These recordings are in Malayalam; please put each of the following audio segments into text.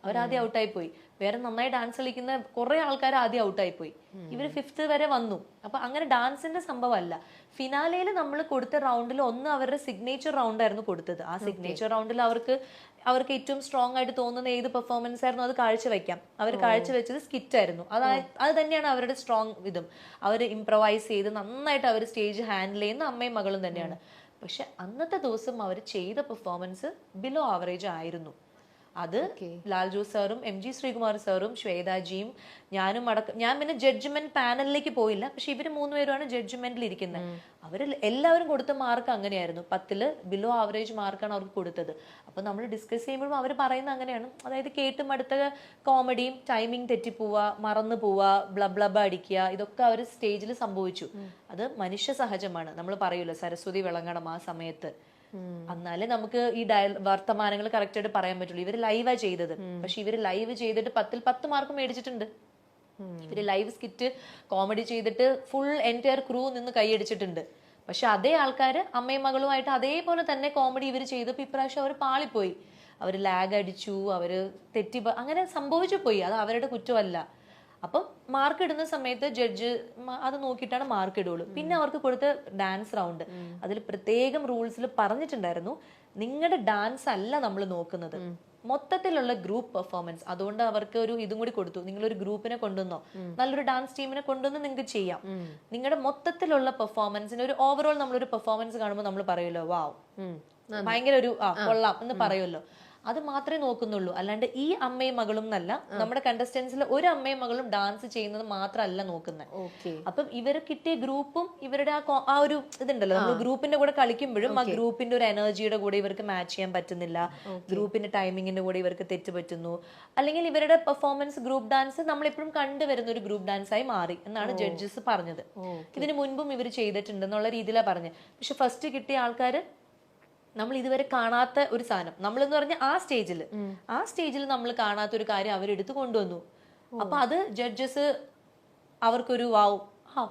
അവരാദ്യം ഔട്ടായി പോയി. വേറെ നന്നായി ഡാൻസ് കളിക്കുന്ന കുറെ ആൾക്കാർ ആദ്യം ഔട്ടായി പോയി. ഇവര് 5th വരെ വന്നു. അപ്പൊ അങ്ങനെ ഡാൻസിന്റെ സംഭവമല്ല. ഫിനാലയിൽ നമ്മൾ കൊടുത്ത റൗണ്ടിൽ ഒന്ന് അവരുടെ സിഗ്നേച്ചർ റൗണ്ട് ആയിരുന്നു കൊടുത്തത്. ആ സിഗ്നേച്ചർ റൗണ്ടിൽ അവർക്ക് ഏറ്റവും സ്ട്രോങ് ആയിട്ട് തോന്നുന്ന ഏത് പെർഫോമൻസ് ആയിരുന്നു അത് കാഴ്ചവെക്കാം. അവർ കാഴ്ചവെച്ചത് സ്കിറ്റ് ആയിരുന്നു. അത് തന്നെയാണ് അവരുടെ സ്ട്രോങ് ഇതും. അവർ ഇംപ്രവൈസ് ചെയ്ത് നന്നായിട്ട് അവർ സ്റ്റേജ് ഹാൻഡിൽ ചെയ്യുന്ന അമ്മയും മകളും തന്നെയാണ്. പക്ഷെ അന്നത്തെ ദിവസം അവർ ചെയ്ത പെർഫോമൻസ് ബിലോ ആവറേജ് ആയിരുന്നു. അത് ലാൽ ജോസ് സാറും MG ശ്രീകുമാർ സാറും ശ്വേതാജിയും ഞാനും ഞാൻ പിന്നെ ജഡ്ജ്മെന്റ് പാനലിലേക്ക് പോയില്ല. പക്ഷെ ഇവര് 3 പേരുമാണ് ജഡ്ജ്മെന്റിൽ ഇരിക്കുന്നത്. അവര് എല്ലാവരും കൊടുത്ത മാർക്ക് അങ്ങനെയായിരുന്നു. 10ല് ബിലോ ആവറേജ് മാർക്കാണ് അവർക്ക് കൊടുത്തത്. അപ്പൊ നമ്മൾ ഡിസ്കസ് ചെയ്യുമ്പോഴും അവർ പറയുന്ന അങ്ങനെയാണ്. അതായത് കേട്ടും അടുത്ത കോമഡിയും ടൈമിങ് തെറ്റിപ്പോവുക, മറന്നു പോവുക, ബ്ലബ്ലബ അടിക്കുക, ഇതൊക്കെ അവർ സ്റ്റേജിൽ സംഭവിച്ചു. അത് മനുഷ്യ സഹജമാണ്. നമ്മൾ പറയൂല്ലോ സരസ്വതി വിളങ്ങണം ആ സമയത്ത്. എന്നാലേ നമുക്ക് ഈ വർത്തമാനങ്ങൾ കറക്റ്റ് ആയിട്ട് പറയാൻ പറ്റുള്ളൂ. ഇവര് ലൈവാ ചെയ്തത്. പക്ഷെ ഇവര് ലൈവ് ചെയ്തിട്ട് 10ൽ 10 മാർക്ക് മേടിച്ചിട്ടുണ്ട്. ഇവര് ലൈവ് സ്കിറ്റ് കോമഡി ചെയ്തിട്ട് ഫുൾ എൻറ്റയർ ക്രൂ നിന്ന് കൈയടിച്ചിട്ടുണ്ട്. പക്ഷെ അതേ ആൾക്കാര് അമ്മയും മകളുമായിട്ട് അതേപോലെ തന്നെ കോമഡി ഇവര് ചെയ്തപ്പോ ഇപ്രാവശ്യം അവർ പാളിപ്പോയി. അവര് ലാഗ് അടിച്ചു, അവര് അങ്ങനെ സംഭവിച്ചു പോയി. അത് അവരുടെ കുറ്റമല്ല. അപ്പം മാർക്ക് ഇടുന്ന സമയത്ത് ജഡ്ജ് അത് നോക്കിയിട്ടാണ് മാർക്ക് ഇടുള്ളൂ. പിന്നെ അവർക്ക് കൊടുത്ത ഡാൻസ് റൗണ്ട് അതിൽ പ്രത്യേകം റൂൾസിൽ പറഞ്ഞിട്ടുണ്ടായിരുന്നു, നിങ്ങളുടെ ഡാൻസ് അല്ല നമ്മൾ നോക്കുന്നത്, മൊത്തത്തിലുള്ള ഗ്രൂപ്പ് പെർഫോമൻസ്. അതുകൊണ്ട് അവർക്ക് ഒരു ഇതും കൂടി കൊടുത്തു, നിങ്ങളൊരു ഗ്രൂപ്പിനെ കൊണ്ടുവന്നോ, നല്ലൊരു ഡാൻസ് ടീമിനെ കൊണ്ടുവന്ന് നിങ്ങൾക്ക് ചെയ്യാം. നിങ്ങളുടെ മൊത്തത്തിലുള്ള പെർഫോമൻസിന് ഒരു ഓവറോൾ നമ്മളൊരു പെർഫോമൻസ് കാണുമ്പോൾ നമ്മൾ പറയുമല്ലോ വാവ് ഭയങ്കര ഒരു കൊള്ളാം എന്ന് പറയുമല്ലോ. അത് മാത്രമേ നോക്കുന്നുള്ളൂ. അല്ലാണ്ട് ഈ അമ്മയും മകളും എന്നല്ല, നമ്മുടെ കണ്ടസ്റ്റൻസിൽ ഒരു അമ്മയും മകളും ഡാൻസ് ചെയ്യുന്നത് മാത്രമല്ല നോക്കുന്നത്. അപ്പം ഇവർ കിട്ടിയ ഗ്രൂപ്പും ഇവരുടെ ആ ഒരു ഇതുണ്ടല്ലോ, നമ്മൾ ഗ്രൂപ്പിന്റെ കൂടെ കളിക്കുമ്പോഴും ആ ഗ്രൂപ്പിന്റെ ഒരു എനർജിയുടെ കൂടെ ഇവർക്ക് മാച്ച് ചെയ്യാൻ പറ്റുന്നില്ല, ഗ്രൂപ്പിന്റെ ടൈമിങ്ങിന്റെ കൂടെ ഇവർക്ക് തെറ്റ് പറ്റുന്നു, അല്ലെങ്കിൽ ഇവരുടെ പെർഫോമൻസ് ഗ്രൂപ്പ് ഡാൻസ് നമ്മളെപ്പോഴും കണ്ടുവരുന്ന ഒരു ഗ്രൂപ്പ് ഡാൻസ് ആയി മാറി എന്നാണ് ജഡ്ജസ് പറഞ്ഞത്. ഇതിനു മുൻപും ഇവർ ചെയ്തിട്ടുണ്ട് എന്നുള്ള രീതിയിലാണ് പറഞ്ഞത്. പക്ഷെ ഫസ്റ്റ് കിട്ടിയ ആൾക്കാർ നമ്മൾ ഇതുവരെ കാണാത്ത ഒരു സാധനം, നമ്മളെന്ന് പറഞ്ഞ ആ സ്റ്റേജിൽ നമ്മൾ കാണാത്ത ഒരു കാര്യം അവരെടുത്ത് കൊണ്ടുവന്നു. അപ്പൊ അത് ജഡ്ജസ് അവർക്കൊരു വാവ്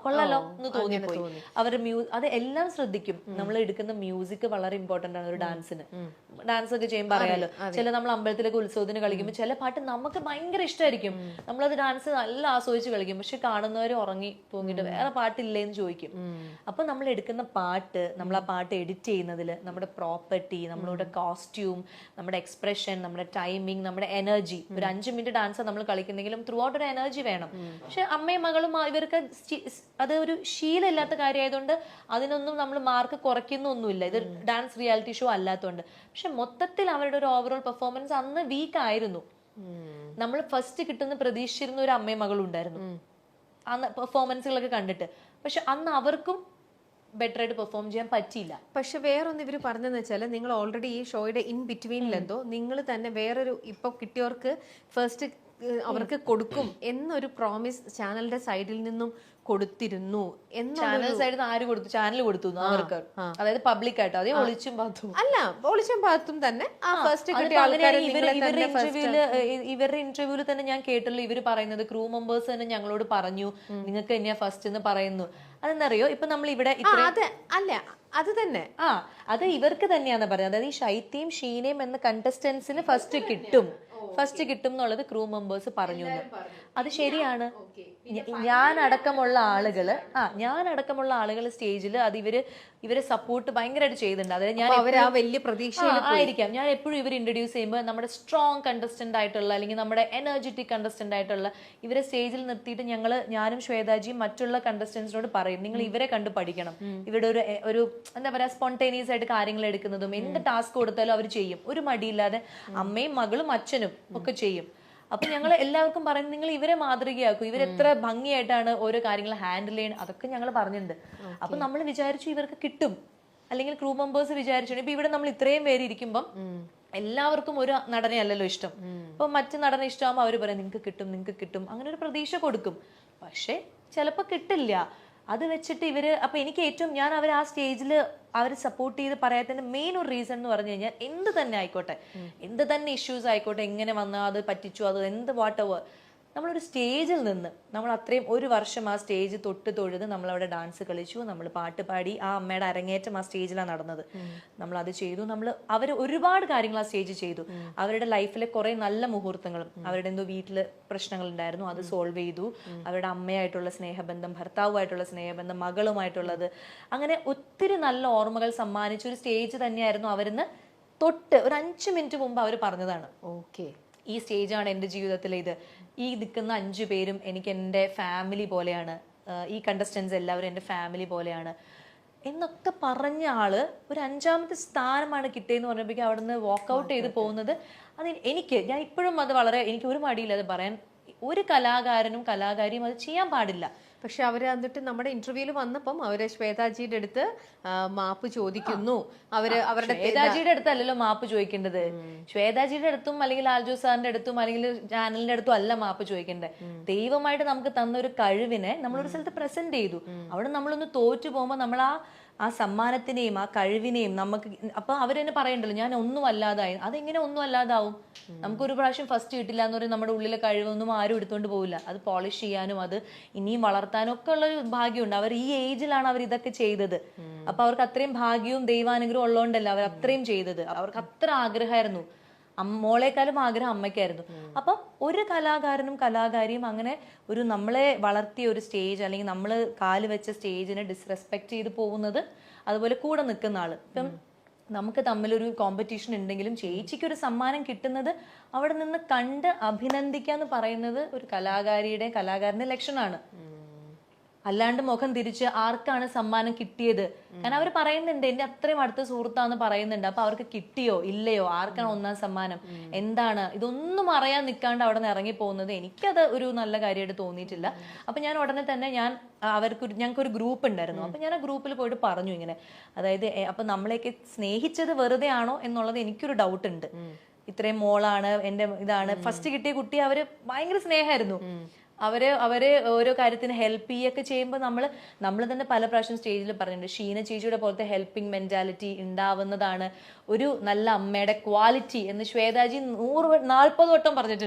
കൊള്ളാലോ എന്ന് തോന്നിപ്പോയി. അവരുടെ അത് എല്ലാം ശ്രദ്ധിക്കും. നമ്മൾ എടുക്കുന്ന മ്യൂസിക് വളരെ ഇമ്പോർട്ടന്റ് ആണ് ഒരു ഡാൻസിന്. ഡാൻസ് ഒക്കെ ചെയ്യുമ്പോൾ അറിയാലോ, ചില നമ്മൾ അമ്പലത്തിലൊക്കെ ഉത്സവത്തിന് കളിക്കുമ്പോൾ ചില പാട്ട് നമുക്ക് ഭയങ്കര ഇഷ്ടമായിരിക്കും, നമ്മളത് ഡാൻസ് നല്ല ആസ്വദിച്ച് കളിക്കും. പക്ഷെ കാണുന്നവർ ഉറങ്ങി തൂങ്ങിട്ട് വേറെ പാട്ടില്ലേന്ന് ചോദിക്കും. അപ്പൊ നമ്മൾ എടുക്കുന്ന പാട്ട്, നമ്മൾ ആ പാട്ട് എഡിറ്റ് ചെയ്യുന്നതിൽ നമ്മുടെ പ്രോപ്പർട്ടി, നമ്മളുടെ കോസ്റ്റ്യൂം, നമ്മുടെ എക്സ്പ്രഷൻ, നമ്മുടെ ടൈമിങ്, നമ്മുടെ എനർജി, ഒരു 5 മിനിറ്റ് ഡാൻസ് നമ്മൾ കളിക്കുന്നെങ്കിലും ത്രൂ ഔട്ട് ഒരു എനർജി വേണം. പക്ഷെ അമ്മയും മകളും ഇവർക്ക് അത് ഒരു ശീലമില്ലാത്ത കാര്യമായതുകൊണ്ട് അതിനൊന്നും നമ്മൾ മാർക്ക് കുറയ്ക്കുന്നൊന്നുമില്ല. ഇത് ഡാൻസ് റിയാലിറ്റി ഷോ അല്ലാത്തതുകൊണ്ട്. പക്ഷെ മൊത്തത്തിൽ അവരുടെ ഒരു ഓവറോൾ പെർഫോമൻസ് അന്ന് വീക്ക് ആയിരുന്നു. നമ്മൾ ഫസ്റ്റ് കിട്ടുന്ന പ്രതീക്ഷിച്ചിരുന്ന ഒരു അമ്മയും മകളും ഉണ്ടായിരുന്നു അന്ന് പെർഫോമൻസുകളൊക്കെ കണ്ടിട്ട്. പക്ഷെ അന്ന് അവർക്കും ബെറ്റർ ആയിട്ട് പെർഫോം ചെയ്യാൻ പറ്റിയില്ല. പക്ഷെ വേറൊന്ന് ഇവർ പറഞ്ഞതെന്ന് വെച്ചാൽ, നിങ്ങൾ ഓൾറെഡി ഈ ഷോയുടെ ഇൻ ബിറ്റ്വീനിലെന്തോ നിങ്ങൾ തന്നെ വേറൊരു ഇപ്പൊ കിട്ടിയവർക്ക് ഫസ്റ്റ് അവർക്ക് കൊടുക്കും എന്നൊരു പ്രോമിസ് ചാനലിന്റെ സൈഡിൽ നിന്നും കൊടുത്തിരുന്നു. ചാനൽ സൈഡിൽ നിന്ന് ആര് കൊടുത്തു? ചാനൽ കൊടുത്തു അവർക്ക്, അതായത് പബ്ലിക് ആയിട്ട്. അതേ ഒളിച്ചും പാത്തും അല്ല, ഒളിച്ചും പാത്തും തന്നെ ആ ഫസ്റ്റ് കിട്ടിയ ആൾക്കാരെ ഇവരുടെ ഇന്റർവ്യൂവിൽ തന്നെ ഞാൻ കേട്ടല്ലോ ഇവര് പറയുന്നത്, ക്രൂ മെമ്പേഴ്സ് തന്നെ ഞങ്ങളോട് പറഞ്ഞു നിങ്ങൾക്ക് തന്നെയാ ഫസ്റ്റ് എന്ന് പറയുന്നു. അതെന്നറിയോ, ഇപ്പൊ നമ്മൾ ഇവിടെ അല്ല അത് തന്നെ അത് ഇവർക്ക് തന്നെയാന്ന് പറയുന്നത്. അതായത് ഈ ശൈത്യയും ഷീനയും എന്ന കണ്ടസ്റ്റൻസിന് ഫസ്റ്റ് കിട്ടും എന്നുള്ളത് ക്രൂ മെമ്പേഴ്സ് പറഞ്ഞു. അത് ശരിയാണ്. ഞാൻ അടക്കമുള്ള ആളുകൾ സ്റ്റേജിൽ അത് ഇവരെ സപ്പോർട്ട് ഭയങ്കരമായിട്ട് ചെയ്യുന്നുണ്ട്. അതായത് ഞാൻ വലിയ പ്രതീക്ഷ ആയിരിക്കാം. ഞാൻ എപ്പോഴും ഇവർ ഇൻട്രൊഡ്യൂസ് ചെയ്യുമ്പോൾ നമ്മുടെ സ്ട്രോങ് കണ്ടസ്റ്റന്റ് ആയിട്ടുള്ള അല്ലെങ്കിൽ നമ്മുടെ എനർജറ്റിക് കണ്ടസ്റ്റന്റ് ആയിട്ടുള്ള ഇവരെ സ്റ്റേജിൽ നിർത്തിയിട്ട് ഞാനും ശ്വേതാജിയും മറ്റുള്ള കണ്ടസ്റ്റൻസിനോട് പറയും, നിങ്ങൾ ഇവരെ കണ്ട് പഠിക്കണം. ഇവരുടെ ഒരു എന്താ പറയാ സ്പോണ്ടേനിയസ് ആയിട്ട് കാര്യങ്ങൾ എടുക്കുന്നതും എന്ത് ടാസ്ക് കൊടുത്താലും അവർ ചെയ്യും, ഒരു മടിയില്ലാതെ. അമ്മയും മകളും അച്ഛനും ഒക്കെ ചെയ്യും. അപ്പൊ ഞങ്ങൾ എല്ലാവർക്കും പറയുന്നത്, നിങ്ങൾ ഇവരെ മാതൃകയാക്കും, ഇവരെത്ര ഭംഗിയായിട്ടാണ് ഓരോ കാര്യങ്ങൾ ഹാൻഡിൽ ചെയ്യുന്നത്, അതൊക്കെ ഞങ്ങൾ പറഞ്ഞിട്ടുണ്ട്. അപ്പൊ നമ്മൾ വിചാരിച്ചു ഇവർക്ക് കിട്ടും, അല്ലെങ്കിൽ ക്രൂ മെമ്പേഴ്സ് വിചാരിച്ചു. ഇപ്പൊ ഇവിടെ നമ്മൾ ഇത്രയും പേര് ഇരിക്കുമ്പം എല്ലാവർക്കും ഒരു നടനെ അല്ലല്ലോ ഇഷ്ടം. അപ്പൊ മറ്റു നടനെ ഇഷ്ടമാകുമ്പോൾ അവർ പറയും നിങ്ങൾക്ക് കിട്ടും അങ്ങനെ ഒരു പ്രതീക്ഷ കൊടുക്കും. പക്ഷെ ചിലപ്പോ കിട്ടില്ല. അത് വെച്ചിട്ട് അപ്പൊ എനിക്ക് ഏറ്റവും ഞാൻ അവർ ആ സ്റ്റേജിൽ അവർ സപ്പോർട്ട് ചെയ്ത് പറയാത്തതിന്റെ മെയിൻ ഒരു റീസൺ എന്ന് പറഞ്ഞു കഴിഞ്ഞാൽ, എന്ത് തന്നെ ആയിക്കോട്ടെ, എന്ത് തന്നെ ഇഷ്യൂസ് ആയിക്കോട്ടെ, എങ്ങനെ വന്നാൽ അത് പറ്റിച്ചു, അത് എന്ത് വാട്ട് എവർ, നമ്മളൊരു സ്റ്റേജിൽ നിന്ന് നമ്മൾ അത്രയും ഒരു വർഷം ആ സ്റ്റേജ് തൊട്ട് തൊഴുത് നമ്മളവിടെ ഡാൻസ് കളിച്ചു, നമ്മൾ പാട്ട് പാടി, ആ അമ്മയുടെ അരങ്ങേറ്റം ആ സ്റ്റേജിലാണ് നടന്നത്. നമ്മൾ അത് ചെയ്തു, അവർ ഒരുപാട് കാര്യങ്ങൾ ആ സ്റ്റേജ് ചെയ്തു. അവരുടെ ലൈഫിലെ കുറെ നല്ല മുഹൂർത്തങ്ങളും, അവരുടെ എന്തോ വീട്ടില് പ്രശ്നങ്ങൾ ഉണ്ടായിരുന്നു, അത് സോൾവ് ചെയ്തു. അവരുടെ അമ്മയായിട്ടുള്ള സ്നേഹബന്ധം, ഭർത്താവുമായിട്ടുള്ള സ്നേഹബന്ധം, മകളുമായിട്ടുള്ളത്, അങ്ങനെ ഒത്തിരി നല്ല ഓർമ്മകൾ സമ്മാനിച്ച ഒരു സ്റ്റേജ് തന്നെയായിരുന്നു. അവരിന്ന് തൊട്ട് ഒരു 5 മിനിറ്റ് മുമ്പ് അവർ പറഞ്ഞതാണ്, ഓക്കെ, ഈ സ്റ്റേജാണ് എൻ്റെ ജീവിതത്തിലെ ഇത്, ഈ നിൽക്കുന്ന 5 പേരും എനിക്ക് എൻ്റെ ഫാമിലി പോലെയാണ്, ഈ കണ്ടസ്റ്റൻസ് എല്ലാവരും എൻ്റെ ഫാമിലി പോലെയാണ് എന്നൊക്കെ പറഞ്ഞ ആള് ഒരു 5ാമത്തെ സ്ഥാനമാണ് കിട്ടിയെന്ന് പറഞ്ഞപ്പോഴേക്കും അവിടുന്ന് വാക്കൗട്ട് ചെയ്ത് പോകുന്നത്. അത് ഞാൻ ഇപ്പോഴും അത് എനിക്ക് ഒരു മടിയില്ല അത് പറയാൻ. ഒരു കലാകാരനും കലാകാരിയും അത് ചെയ്യാൻ പാടില്ല. പക്ഷെ അവര് എന്നിട്ട് നമ്മുടെ ഇന്റർവ്യൂവിൽ വന്നപ്പം അവര് ശ്വേതാജിയുടെ അടുത്ത് മാപ്പ് ചോദിക്കുന്നു. അവരുടെ ശ്വേതാജിയുടെ അടുത്തല്ലല്ലോ മാപ്പ് ചോദിക്കേണ്ടത്. ശ്വേതാജിയുടെ അടുത്തും അല്ലെങ്കിൽ ലാൽജോ സാറിന്റെ അടുത്തും അല്ലെങ്കിൽ ചാനലിന്റെ അടുത്തും അല്ല മാപ്പ് ചോദിക്കേണ്ടത്. ദൈവമായിട്ട് നമുക്ക് തന്ന ഒരു കഴിവിനെ നമ്മളൊരു സ്ഥലത്ത് പ്രസന്റ് ചെയ്തു. അവിടെ നമ്മളൊന്ന് തോറ്റു പോകുമ്പോൾ നമ്മൾ ആ സമ്മാനത്തിനെയും ആ കഴിവിനെയും നമുക്ക് അപ്പൊ അവരെന്നെ പറയണ്ടല്ലോ ഞാൻ ഒന്നും അല്ലാതായി. അതെങ്ങനെ ഒന്നും അല്ലാതാവും? നമുക്കൊരു പ്രാവശ്യം ഫസ്റ്റ് കിട്ടില്ല എന്ന് പറയും, നമ്മുടെ ഉള്ളിലെ കഴിവൊന്നും ആരും എടുത്തോണ്ട് പോവില്ല. അത് പോളിഷ് ചെയ്യാനും അത് ഇനിയും വളർത്താനും ഒക്കെ ഉള്ള ഒരു ഭാഗ്യമുണ്ട്. അവർ ഈ ഏജിലാണ് അവർ ഇതൊക്കെ ചെയ്തത്. അപ്പൊ അവർക്ക് അത്രയും ഭാഗ്യവും ദൈവാനുഗ്രഹം ഉള്ളതുകൊണ്ടല്ല അവർ അത്രയും ചെയ്തത്. അവർക്ക് അത്ര ആഗ്രഹമായിരുന്നു. മോളെക്കാളും ആഗ്രഹം അമ്മയ്ക്കായിരുന്നു. അപ്പം ഒരു കലാകാരനും കലാകാരിയും അങ്ങനെ ഒരു നമ്മളെ വളർത്തിയ ഒരു സ്റ്റേജ് അല്ലെങ്കിൽ നമ്മൾ കാല് വെച്ച സ്റ്റേജിനെ ഡിസ്റെസ്പെക്ട് ചെയ്ത് പോകുന്നത്, അതുപോലെ കൂടെ നിൽക്കുന്ന ആള്. ഇപ്പം നമുക്ക് തമ്മിലൊരു കോമ്പറ്റീഷൻ ഉണ്ടെങ്കിലും ചേച്ചിക്ക് ഒരു സമ്മാനം കിട്ടുന്നത് അവിടെ നിന്ന് കണ്ട് അഭിനന്ദിക്കാന്ന് പറയുന്നത് ഒരു കലാകാരന്റെ ലക്ഷണമാണ്. അല്ലാണ്ട് മുഖം തിരിച്ച് ആർക്കാണ് സമ്മാനം കിട്ടിയത്, കാരണം അവർ പറയുന്നുണ്ട് എന്റെ അത്രയും അടുത്ത സുഹൃത്താന്ന് പറയുന്നുണ്ട്. അപ്പൊ അവർക്ക് കിട്ടിയോ ഇല്ലയോ, ആർക്കാണ് 1ാം സമ്മാനം, എന്താണ്, ഇതൊന്നും അറിയാൻ നിൽക്കാണ്ട് അവിടെ നിന്ന് ഇറങ്ങി പോകുന്നത് എനിക്കത് ഒരു നല്ല കാര്യമായിട്ട് തോന്നിയിട്ടില്ല. അപ്പൊ ഞാൻ ഉടനെ തന്നെ ഞങ്ങൾക്കൊരു ഗ്രൂപ്പ് ഉണ്ടായിരുന്നു. അപ്പൊ ഞാൻ ആ ഗ്രൂപ്പിൽ പോയിട്ട് പറഞ്ഞു ഇങ്ങനെ, അതായത് അപ്പൊ നമ്മളെയൊക്കെ സ്നേഹിച്ചത് വെറുതെ ആണോ എന്നുള്ളത് എനിക്കൊരു ഡൗട്ട് ഉണ്ട്. ഇത്രയും മോളാണ് എന്റെ ഇതാണ് ഫസ്റ്റ് കിട്ടിയ കുട്ടി, അവര് ഭയങ്കര സ്നേഹമായിരുന്നു. അവര് ഓരോ കാര്യത്തിന് ഹെൽപ്പ് ചെയ്യൊക്കെ ചെയ്യുമ്പോൾ നമ്മൾ തന്നെ പല പ്രാവശ്യം സ്റ്റേജിൽ പറഞ്ഞിട്ടുണ്ട്, ഷീന ചേച്ചിയുടെ പോലത്തെ ഹെൽപ്പിംഗ് മെന്റാലിറ്റി ഉണ്ടാവുന്നതാണ് ഒരു നല്ല അമ്മയുടെ ക്വാളിറ്റി എന്ന് ശ്വേതാജി 40 വട്ടം പറഞ്ഞിട്ടുണ്ട്.